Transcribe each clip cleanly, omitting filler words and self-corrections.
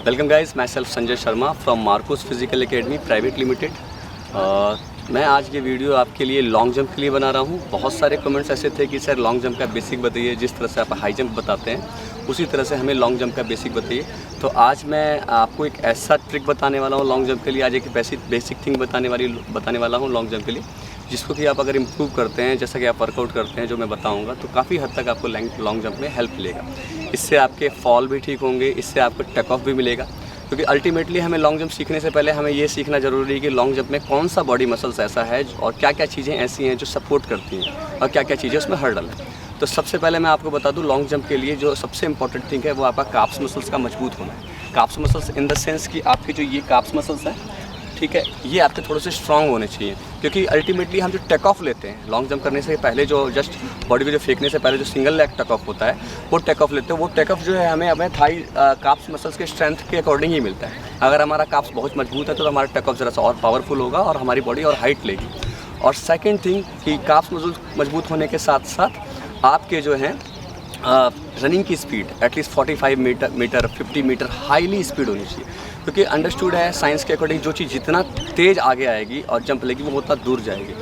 Welcome guys, my self Sanjay Sharma from Marcos physical academy private limited. मैं आज ये video आपके लिए लॉन्ग जंप के लिए बना रहा हूँ। बहुत सारे कमेंट्स ऐसे थे कि सर लॉन्ग जंप का बेसिक बताइए, जिस तरह से आप हाई जंप बताते हैं उसी तरह से हमें लॉन्ग जंप का बेसिक बताइए। तो आज मैं आपको एक ऐसा ट्रिक बताने वाला हूँ लॉन्ग जंप के लिए, आज एक बेसिक थिंग बताने वाला हूँ लॉन्ग जंप के लिए, जिसको कि आप अगर इम्प्रूव करते हैं, जैसा कि आप वर्कआउट करते हैं जो मैं बताऊंगा, तो काफ़ी हद तक आपको लॉन्ग जंप में हेल्प मिलेगा। इससे आपके फॉल भी ठीक होंगे, इससे आपको टेक ऑफ भी मिलेगा। क्योंकि अल्टीमेटली हमें लॉन्ग जंप सीखने से पहले हमें ये सीखना ज़रूरी है कि लॉन्ग जंप में कौन सा बॉडी मसल्स ऐसा है और क्या क्या चीज़ें ऐसी हैं जो सपोर्ट करती हैं और क्या क्या चीज़ें उसमें हर्डल है। तो सबसे पहले मैं आपको बता दूं, लॉन्ग जंप के लिए जो सबसे इंपॉर्टेंट थिंग है वो आपका काफ्स मसल्स का मजबूत होना है। Carbs muscles in the sense कि आपके जो ये काफ्स मसल्स हैं, ठीक है, ये आपके थोड़े से स्ट्रांग होने चाहिए। क्योंकि अल्टीमेटली हम जो टेक ऑफ लेते हैं लॉन्ग जंप करने से पहले, जो जस्ट बॉडी को जो फेंकने से पहले जो सिंगल लेग टेक ऑफ होता है, वो टेक ऑफ लेते हैं। वो टेक ऑफ जो है हमें अपने थाई काफ्स मसल्स के स्ट्रेंथ के अकॉर्डिंग ही मिलता है। अगर हमारा काफ्स बहुत मजबूत है तो हमारा टेक ऑफ ज़रा सा और पावरफुल होगा और हमारी बॉडी और हाइट लेगी। और सेकेंड थिंग कि काफ्स मसल्स मजबूत होने के साथ साथ आपके जो हैं रनिंग की speed at least 45 metre 50 metre highly speed होनी चाहिए। क्योंकि अंडरस्टूड है साइंस के अकॉर्डिंग, जो चीज़ जितना तेज़ आगे आएगी और जंप लेगी वो उतना दूर जाएगी।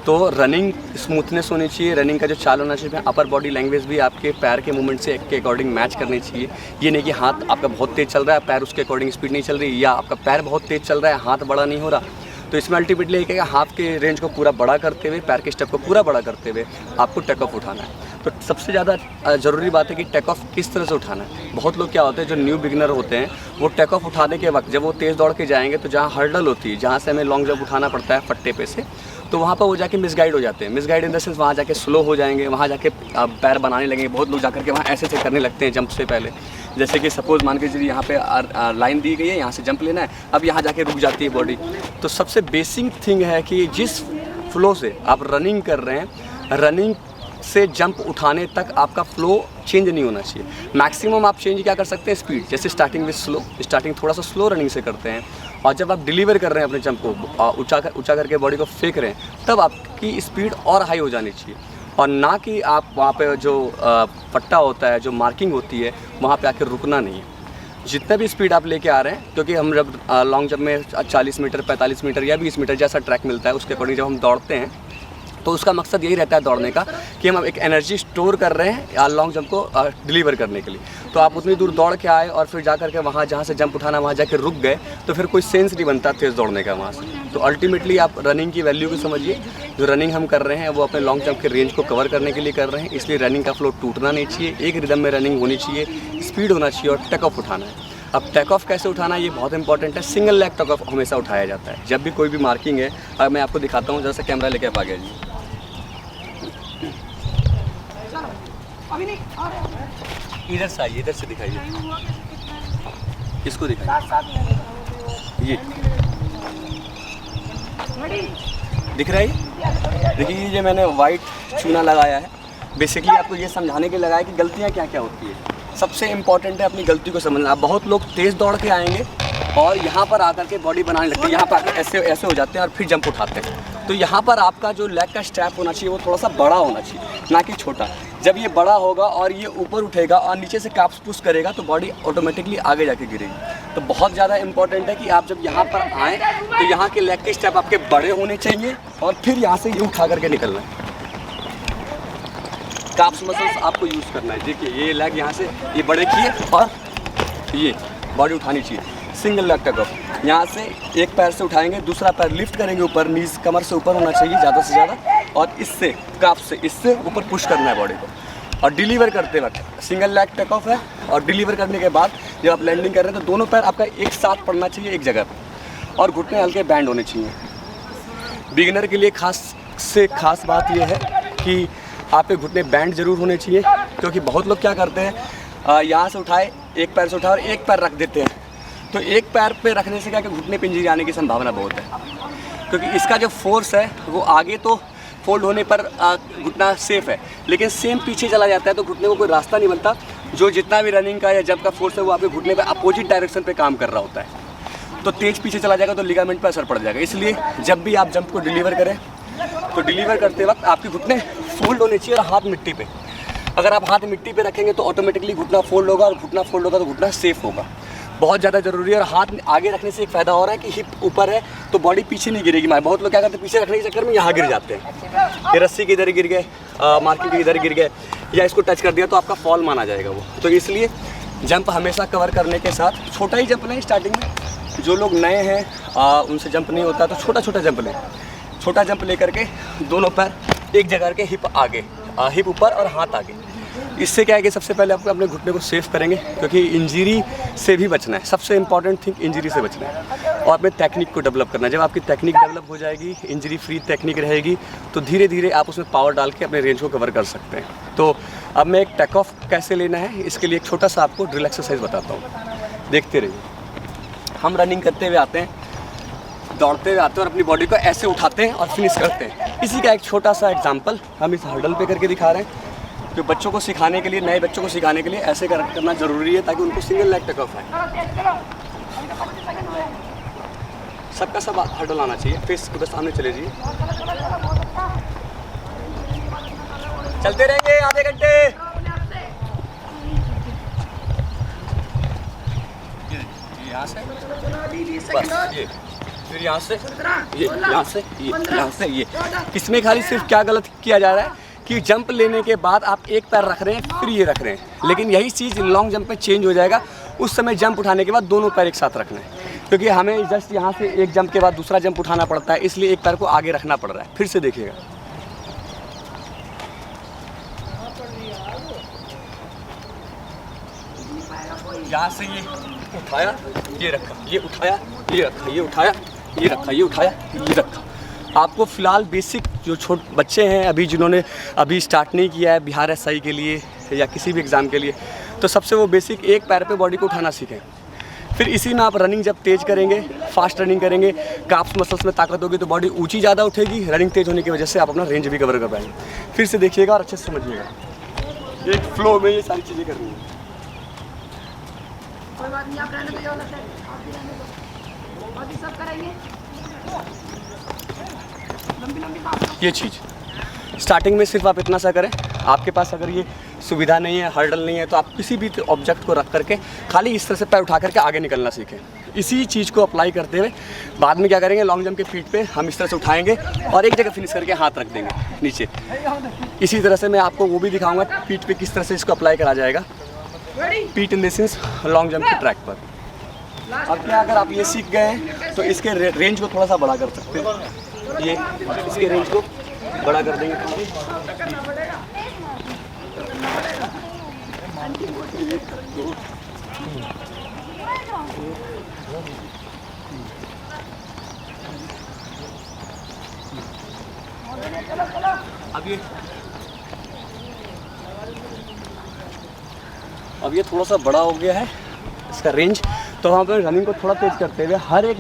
तो रनिंग स्मूथनेस होनी चाहिए, रनिंग का जो चाल होना चाहिए, अपर बॉडी लैंग्वेज भी आपके पैर के मूवमेंट से के अकॉर्डिंग मैच करनी चाहिए। ये नहीं कि हाथ आपका बहुत तेज़ चल रहा है, पैर उसके अकॉर्डिंग स्पीड नहीं चल रही, या आपका पैर बहुत तेज़ चल रहा है, हाथ बड़ा नहीं हो रहा। तो इसमें अल्टीमेटली एक है कि हाथ के रेंज को पूरा बड़ा करते हुए, पैर के स्टेप को पूरा बड़ा करते हुए आपको टेक ऑफ उठाना है। तो सबसे ज़्यादा ज़रूरी बात है कि टेक ऑफ किस तरह से उठाना है। बहुत लोग क्या होते हैं, जो न्यू बिगिनर होते हैं, वो टेक ऑफ उठाने के वक्त जब वो तेज़ दौड़ के जाएंगे तो जहाँ हर्डल होती है, जहाँ से हमें लॉन्ग जंप उठाना पड़ता है फट्टे पे से, तो वहाँ पर वो जाके मिसगाइड हो जाते हैं। मिसगाइड इन द सेंस वहाँ जाके स्लो हो जाएंगे, वहाँ जाके पैर बनाने लगेंगे। बहुत लोग जाकर के वहाँ ऐसे करने लगते हैं जंप से पहले। जैसे कि सपोज़ मान के चलिए यहाँ पे लाइन दी गई है, यहाँ से जंप लेना है, अब यहाँ जाके रुक जाती है बॉडी। तो सबसे बेसिक थिंग है कि जिस फ्लो से आप रनिंग कर रहे हैं, रनिंग से जंप उठाने तक आपका फ्लो चेंज नहीं होना चाहिए। मैक्सिमम आप चेंज क्या कर सकते हैं, स्पीड। जैसे स्टार्टिंग थोड़ा सा स्लो रनिंग से करते हैं, और जब आप डिलीवर कर रहे हैं अपने जंप को ऊंचा करके बॉडी को फेंक रहे हैं, तब आपकी स्पीड और हाई हो जानी चाहिए। और ना कि आप वहाँ पे जो पट्टा होता है, जो मार्किंग होती है, वहाँ पे आकर रुकना नहीं है। जितना भी स्पीड आप लेके आ रहे हैं, क्योंकि हम जब लॉन्ग जंप में 40 मीटर 45 मीटर या 20 मीटर जैसा ट्रैक मिलता है, उसके अकॉर्डिंग जब हम दौड़ते हैं तो उसका मकसद यही रहता है दौड़ने का कि हम एक एनर्जी स्टोर कर रहे हैं लॉन्ग जंप को डिलीवर करने के लिए। तो आप उतनी दूर दौड़ के आए और फिर जा करके वहाँ जहाँ से जंप उठाना वहाँ जाके रुक गए, तो फिर कोई सेंस नहीं बनता तेज़ दौड़ने का वहाँ से। तो अल्टीमेटली आप रनिंग की वैल्यू को समझिए। जो रनिंग हम कर रहे हैं वो अपने लॉन्ग जंप के रेंज को कवर करने के लिए कर रहे हैं, इसलिए रनिंग का फ्लो टूटना नहीं चाहिए, एक रिदम में रनिंग होनी चाहिए, स्पीड होना चाहिए और टेक ऑफ उठाना है। अब टेक ऑफ कैसे उठाना है ये बहुत इंपॉर्टेंट है। सिंगल लेग टेक ऑफ हमेशा उठाया जाता है जब भी कोई भी मार्किंग है। अब मैं आपको दिखाता हूँ, जैसा कैमरा लेके आप आ गया जी, इधर से आइए, इधर से दिखाइए, इसको दिखाइए, ये दिख रहा है। देखिए ये मैंने वाइट चूना लगाया है, बेसिकली आपको ये समझाने के लिए लगाया कि गलतियाँ क्या क्या होती है। सबसे इम्पॉर्टेंट है अपनी गलती को समझना। बहुत लोग तेज़ दौड़ के आएंगे और यहाँ पर आकर के बॉडी बनाने लगते हैं, यहाँ पर आकर ऐसे ऐसे हो जाते हैं और फिर जंप उठाते हैं। तो यहाँ पर आपका जो लेग का स्ट्रैप होना चाहिए वो थोड़ा सा बड़ा होना चाहिए, ना कि छोटा। जब ये बड़ा होगा और ये ऊपर उठेगा और नीचे से काफ्स पुश करेगा तो बॉडी ऑटोमेटिकली आगे जाके गिरेगी। तो बहुत ज़्यादा इंपॉर्टेंट है कि आप जब यहाँ पर आएँ तो यहाँ के लेग के स्ट्रैप आपके बड़े होने चाहिए और फिर यहाँ से ये उठा करके निकलना है। काफ्स मसल्स आपको यूज़ करना है। देखिए ये लेग यहाँ से ये बड़े किए और ये बॉडी उठानी चाहिए। सिंगल लेग टेक ऑफ, यहाँ से एक पैर से उठाएंगे, दूसरा पैर लिफ्ट करेंगे ऊपर, नीज कमर से ऊपर होना चाहिए ज़्यादा से ज़्यादा, और इससे काफ से इससे ऊपर पुश करना है बॉडी को। और डिलीवर करते वक्त सिंगल लेग टेक ऑफ है, और डिलीवर करने के बाद जब आप लैंडिंग कर रहे हैं तो दोनों पैर आपका एक साथ पड़ना चाहिए एक जगह पर, और घुटने हल्के बैंड होने चाहिए। बिगिनर के लिए खास बात यह है कि आपके घुटने बैंड जरूर होने चाहिए। क्योंकि बहुत लोग क्या करते हैं, यहाँ से उठाए, एक पैर से उठाए और एक पैर रख देते हैं। तो एक पैर पे रखने से क्या कि घुटने पे इंजरी आने की संभावना बहुत है, क्योंकि इसका जो फोर्स है वो आगे तो फोल्ड होने पर घुटना सेफ है, लेकिन सेम पीछे चला जाता है तो घुटने को कोई रास्ता नहीं बनता। जो जितना भी रनिंग का या जंप का फोर्स है वो आपके घुटने पे अपोजिट डायरेक्शन पे काम कर रहा होता है। तो तेज पीछे चला जाएगा तो लिगामेंट पर असर पड़ जाएगा। इसलिए जब भी आप जंप को डिलीवर करें तो डिलीवर करते वक्त आपके घुटने फोल्ड होने चाहिए और हाथ मिट्टी पे। अगर आप हाथ मिट्टी पे रखेंगे तो ऑटोमेटिकली घुटना फोल्ड होगा, और घुटना फोल्ड होगा तो घुटना सेफ होगा। बहुत ज़्यादा ज़रूरी है। और हाथ आगे रखने से एक फ़ायदा और है कि हिप ऊपर है तो बॉडी पीछे नहीं गिरेगी। बहुत लोग क्या करते हैं, पीछे रखने के चक्कर में यहाँ गिर जाते हैं। ये रस्सी के इधर गिर गए, मार्केट के इधर गिर गए, या इसको टच कर दिया तो आपका फॉल माना जाएगा वो। तो इसलिए जंप हमेशा कवर करने के साथ छोटा ही जंप लें स्टार्टिंग में। जो लोग नए हैं उनसे जंप नहीं होता तो छोटा छोटा जंप लें। छोटा जंप ले करके दोनों पैर एक जगह के, हिप आगे, हिप ऊपर और हाथ आगे। इससे क्या है कि सबसे पहले आपको अपने घुटने को सेफ करेंगे, क्योंकि इंजरी से भी बचना है। सबसे इंपॉर्टेंट थिंग इंजरी से बचना है और अपने टेक्निक को डेवलप करना है। जब आपकी टेक्निक डेवलप हो जाएगी, इंजरी फ्री टेक्निक रहेगी, तो धीरे धीरे आप उसमें पावर डाल के अपने रेंज को कवर कर सकते हैं। तो अब मैं एक टेक ऑफ कैसे लेना है इसके लिए एक छोटा सा आपको ड्रिल एक्सरसाइज बताता हूँ, देखते रहिए। हम रनिंग करते हुए आते हैं, दौड़ते हुए आते हैं और अपनी बॉडी को ऐसे उठाते हैं और फिनिश करते हैं। इसी का एक छोटा सा एग्जांपल हम इस हर्डल पे करके दिखा रहे हैं। तो बच्चों को सिखाने के लिए, नए बच्चों को सिखाने के लिए ऐसे करना ज़रूरी है ताकि उनको सिंगल लेग टेक ऑफ आए। सबका सब हर्डल आना चाहिए, फेस को सामने चले जाइए। चलते रहेंगे आधे घंटे। यहाँ से बस, ये फिर यहाँ से, ये यहाँ से, ये यहाँ से, ये। इसमें खाली सिर्फ क्या गलत किया जा रहा है कि जंप लेने के बाद आप एक पैर रख रहे हैं फिर ये रख रहे हैं, लेकिन यही चीज़ लॉन्ग जंप में चेंज हो जाएगा। उस समय जंप उठाने के बाद दोनों पैर एक साथ रखना है, क्योंकि हमें जस्ट यहाँ से एक जंप के बाद दूसरा जंप उठाना पड़ता है, इसलिए एक पैर को आगे रखना पड़ रहा है। फिर से देखिएगा, यहाँ से ये उठाया, ये रखा, ये उठाया, ये रखा, ये उठाया, ये रखा, ये उठाया, ये रखा। आपको फ़िलहाल बेसिक जो छोटे बच्चे हैं अभी, जिन्होंने अभी स्टार्ट नहीं किया है बिहार एसआई के लिए या किसी भी एग्ज़ाम के लिए, तो सबसे वो बेसिक एक पैर पे बॉडी को उठाना सीखें। फिर इसी में आप रनिंग जब तेज़ करेंगे, फास्ट रनिंग करेंगे, काफ्स मसल्स में ताकत होगी तो बॉडी ऊंची ज़्यादा उठेगी। रनिंग तेज़ होने की वजह से आप अपना रेंज भी कवर कर पाएंगे। फिर से देखिएगा और अच्छे से समझिएगा, एक फ्लो में ये सारी चीज़ें करनी है। कोई बात नहीं, आप रहने दो, आप भी रहने दो, बाकी सब करेंगे। ये चीज़ स्टार्टिंग में सिर्फ आप इतना सा करें। आपके पास अगर ये सुविधा नहीं है, हर्डल नहीं है, तो आप किसी भी ऑब्जेक्ट को रख करके खाली इस तरह से पैर उठा करके आगे निकलना सीखें। इसी चीज़ को अप्लाई करते हुए बाद में क्या करेंगे, लॉन्ग जंप के फीट पे हम इस तरह से उठाएंगे और एक जगह फिनिश करके हाथ रख देंगे नीचे। इसी तरह से मैं आपको वो भी दिखाऊंगा फीट पे किस तरह से इसको अप्लाई करा जाएगा, feet in the sense long jump के ट्रैक पर। अब क्या, अगर आप ये सीख गए हैं तो इसके रेंज को थोड़ा सा बड़ा कर सकते हैं। ये इसके रेंज को बड़ा कर देंगे। अब ये थोड़ा सा बड़ा हो गया है इसका रेंज, तो हम अपने रनिंग को थोड़ा तेज़ करते हुए हर एक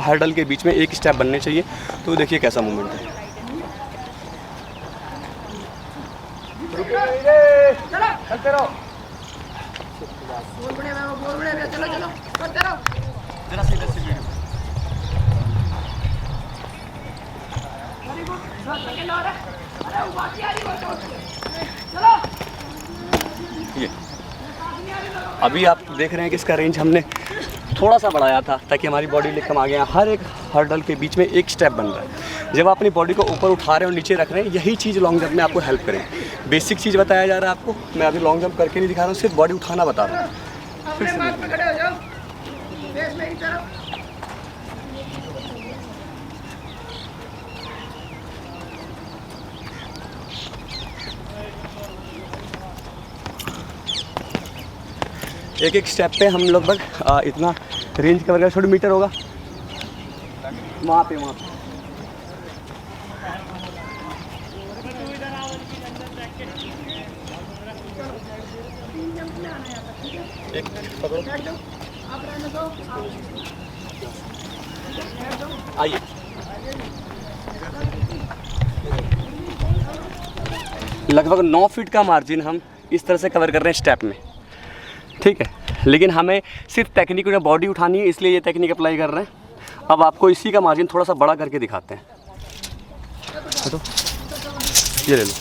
हर्डल के बीच में एक स्टेप बनने चाहिए। तो देखिए कैसा मूवमेंट है। चलते रहो, चलो चलो करते रहो। जरा सीधे से वीडियो। ये अभी आप देख रहे हैं कि इसका रेंज हमने थोड़ा सा बढ़ाया था ताकि हमारी बॉडी लेग कम आ गया। हर एक हर्डल के बीच में एक स्टेप बन रहा है। जब आप अपनी बॉडी को ऊपर उठा रहे हैं और नीचे रख रहे हैं, यही चीज़ लॉन्ग जंप में आपको हेल्प करें। बेसिक चीज़ बताया जा रहा है आपको। मैं अभी लॉन्ग जंप करके नहीं दिखा रहा हूँ, सिर्फ बॉडी उठाना बता रहा हूँ। फिर से खड़े हो जाओ, फेस मेरी तरफ। एक एक स्टेप पे हम लगभग इतना रेंज कवर कर, 100 मीटर होगा वहाँ पे। एक पकड़ो, आइए। लगभग 9 फीट का मार्जिन हम इस तरह से कवर कर रहे हैं स्टेप में, ठीक है। लेकिन हमें सिर्फ टेक्निक में बॉडी उठानी है, इसलिए ये टेक्निक अप्लाई कर रहे हैं। अब आपको इसी का मार्जिन थोड़ा सा बड़ा करके दिखाते हैं। तो ये ले लो,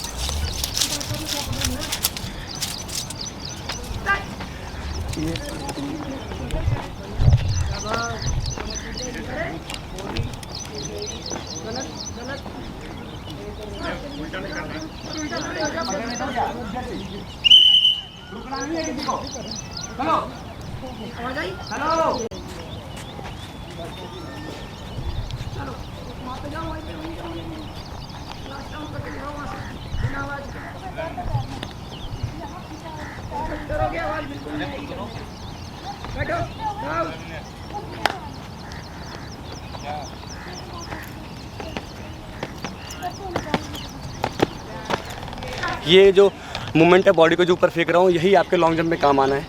ये जो मूवमेंट है बॉडी को जो ऊपर फेंक रहा हूँ, यही आपके लॉन्ग जंप में काम आना है।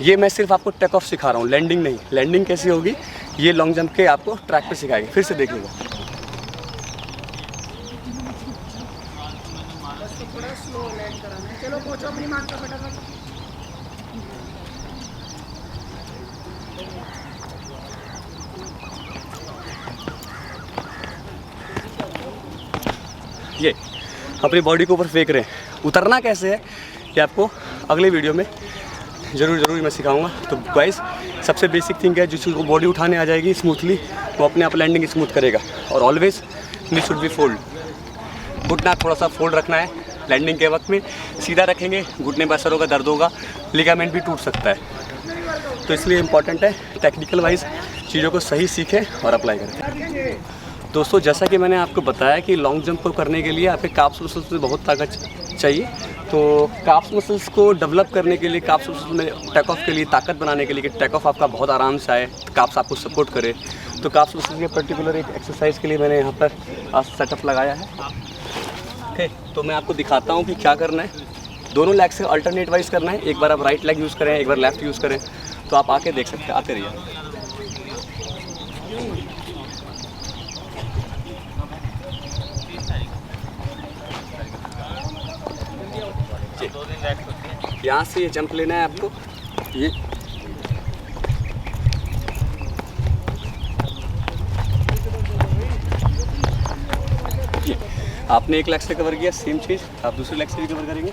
ये मैं सिर्फ आपको टेक ऑफ सिखा रहा हूँ, लैंडिंग नहीं। लैंडिंग कैसी होगी ये लॉन्ग जंप के आपको ट्रैक पे सिखाएंगे। फिर से देखिएगा। थोड़ा स्लो लैंड कराना है। चलो कोच अपनी मार का फटाफट। ये अपनी बॉडी को ऊपर फेंक रहे हैं। उतरना कैसे है ये आपको अगले वीडियो में ज़रूर मैं सिखाऊंगा। तो गाइस सबसे बेसिक थिंग है, जिसको बॉडी उठाने आ जाएगी स्मूथली, वो अपने आप लैंडिंग स्मूथ करेगा। और always knee should be fold, घुटना थोड़ा सा फोल्ड रखना है लैंडिंग के वक्त में। सीधा रखेंगे घुटने पर असर होगा, दर्द होगा, लिगामेंट भी टूट सकता है। तो इसलिए इम्पॉर्टेंट है टेक्निकल वाइज चीज़ों को सही सीखें और अप्लाई करें। दोस्तों जैसा कि मैंने आपको बताया कि लॉन्ग जंप को करने के लिए आपके काफ्स मसल्स में बहुत ताकत चाहिए। तो काफ्स मसल्स को डेवलप करने के लिए, काफ्स मसल्स में टेक ऑफ के लिए, ताकत बनाने के लिए कि टेक ऑफ आपका बहुत आराम से आए, काफ्स आपको सपोर्ट करे, तो काफ्स मसल्स के पर्टिकुलर एक एक्सरसाइज के लिए मैंने यहाँ पर सेटअप लगाया है। ओके, तो मैं आपको दिखाता हूँ कि क्या करना है। दोनों लेग से अल्टरनेट वाइज करना है। एक बार आप राइट लेग यूज़ करें, एक बार लेफ्ट यूज़ करें। तो आप आके देख सकते हैं, आते रहिए। यहाँ से ये जंप लेना है आपको। ये आपने एक लेग से कवर किया, सेम चीज़ आप दूसरे लेग से भी कवर करेंगे।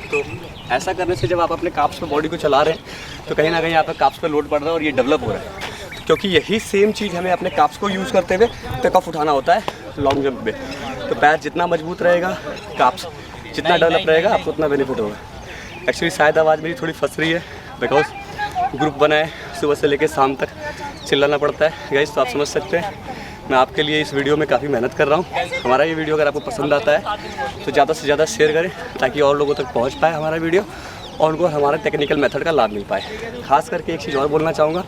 तो ऐसा करने से जब आप अपने काप्स पे बॉडी को चला रहे हैं तो कहीं ना कहीं आप काप्स पे लोड पड़ रहा है और ये डेवलप हो रहा है, क्योंकि यही सेम चीज़ हमें अपने काप्स को यूज़ करते हुए टेक ऑफ उठाना होता है लॉन्ग जंप में। तो पैर जितना मजबूत रहेगा, काप्स जितना डेवलप रहेगा, आपको उतना बेनिफिट होगा। एक्चुअली शायद आवाज़ मेरी थोड़ी फंस रही है, बिकॉज ग्रुप बना है, सुबह से लेकर शाम तक चिल्लाना पड़ता है गाइस। तो आप समझ सकते हैं मैं आपके लिए इस वीडियो में काफ़ी मेहनत कर रहा हूँ। हमारा ये वीडियो अगर आपको पसंद आता है तो ज़्यादा से ज़्यादा शेयर करें, ताकि और लोगों तक पहुँच पाए हमारा वीडियो और उनको हमारे टेक्निकल मेथड का लाभ मिल पाए। खास करके एक चीज़ और बोलना चाहूँगा,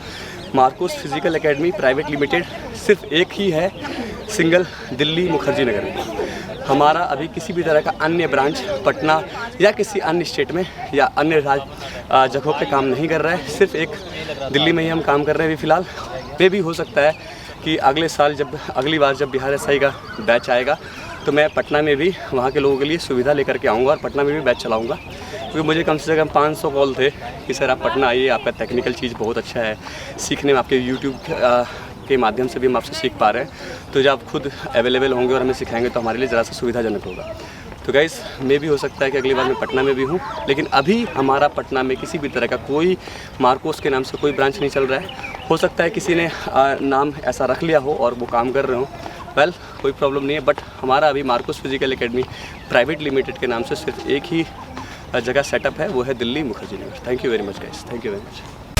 Marcos physical academy private limited सिर्फ एक ही है, सिंगल, दिल्ली मुखर्जी नगर में। हमारा अभी किसी भी तरह का अन्य ब्रांच पटना या किसी अन्य स्टेट में या अन्य जगहों पे काम नहीं कर रहा है। सिर्फ एक दिल्ली में ही हम काम कर रहे हैं अभी फ़िलहाल। वे भी हो सकता है कि अगले साल जब अगली बार जब बिहार एसआई का बैच आएगा तो मैं पटना में भी वहाँ के लोगों के लिए सुविधा लेकर के आऊँगा और पटना में भी बैच चलाऊँगा। क्योंकि मुझे कम से कम 500 कॉल थे कि सर आप पटना आइए, आपका टेक्निकल चीज़ बहुत अच्छा है, सीखने में आपके यूट्यूब के माध्यम से भी हम आपसे सीख पा रहे हैं। तो जब आप खुद अवेलेबल होंगे और हमें सिखाएंगे तो हमारे लिए ज़रा सा सुविधाजनक होगा। तो गाइस मे भी हो सकता है कि अगली बार मैं पटना में भी हूँ, लेकिन अभी हमारा पटना में किसी भी तरह का कोई मार्कोस के नाम से कोई ब्रांच नहीं चल रहा है। हो सकता है किसी ने नाम ऐसा रख लिया हो और वो काम कर रहे हो, वेल कोई प्रॉब्लम नहीं है। बट हमारा अभी Marcos physical academy private limited के नाम से सिर्फ एक ही जगह सेटअप है, वो है Delhi Mukherjee Nagar. Thank you very much guys, thank you very much.